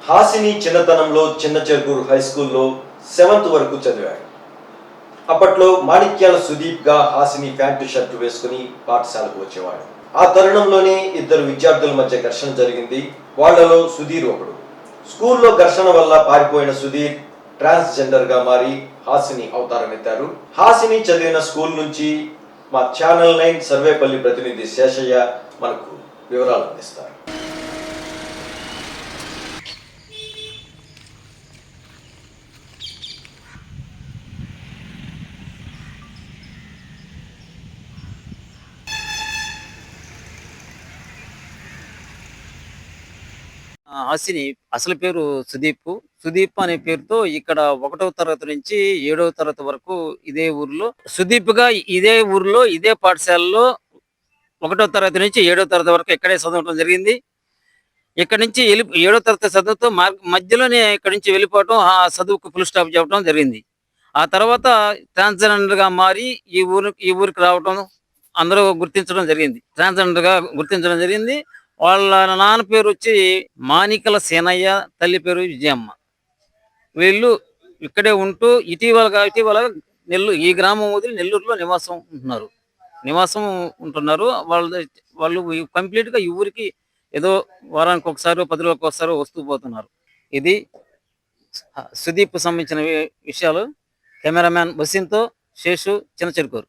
హాసిని చిన్నతనంలో చిన్న చెరుకూరు హై స్కూల్లో 7th వరకు చదివాడు. అప్పట్లో మాణిక్యాల సుదీప్గా హాసిని ప్యాంటు షర్టు వేసుకుని పాఠశాలకు వచ్చేవాడు. ఆ తరుణంలోనే ఇద్దరు విద్యార్థుల మధ్య ఘర్షణ జరిగింది. వాళ్లలో సుధీర్ ఒకడు. స్కూల్లో ఘర్షణ వల్ల పారిపోయిన సుధీర్ ట్రాన్స్జెండర్గా మారి హాసిని అవతారం ఎత్తారు. హాసిని చదివిన స్కూల్ నుంచి మా ఛానల్ 9 సర్వేపల్లి ప్రతినిధి శేషయ్య మనకు వివరాలు అందిస్తారు. హాసిని అసలు పేరు సుదీప్. సుదీప్ అనే పేరుతో ఇక్కడ 1వ తరగతి నుంచి 7వ తరగతి వరకు ఇదే ఊర్లో సుదీప్‌గా ఇదే ఊర్లో ఇదే పాఠశాలలో 1వ తరగతి నుంచి 7వ తరగతి వరకు ఇక్కడే చదవటం జరిగింది. ఇక్కడి నుంచి 7వ తరగతి చదువుతూ మధ్యలోనే ఇక్కడి నుంచి వెళ్ళిపోవటం, ఆ చదువుకు ఫుల్ స్టాప్ చెప్పడం జరిగింది. ఆ తర్వాత ట్రాన్స్‌జెండర్‌గా మారి ఈ ఊరికి రావటం అందరూ గుర్తించడం జరిగింది. ట్రాన్స్‌జెండర్‌గా గుర్తించడం జరిగింది. వాళ్ళ నాన్న పేరొచ్చి మానికల సేనయ్య, తల్లి పేరు విజయమ్మ. వీళ్ళు ఇక్కడే ఉంటూ ఇటీవల ఈ గ్రామం వదిలి నెల్లూరులో నివాసం ఉంటున్నారు. వాళ్ళు కంప్లీట్‌గా ఈ ఊరికి ఏదో వారానికి ఒకసారో, 10 రోజులకు ఒకసారో వస్తూ పోతున్నారు. ఇది సుదీప్‌కు సంబంధించిన విషయాలు. కెమెరామ్యాన్ వసీంతో శేషు, చిన్న చెరుకూరు.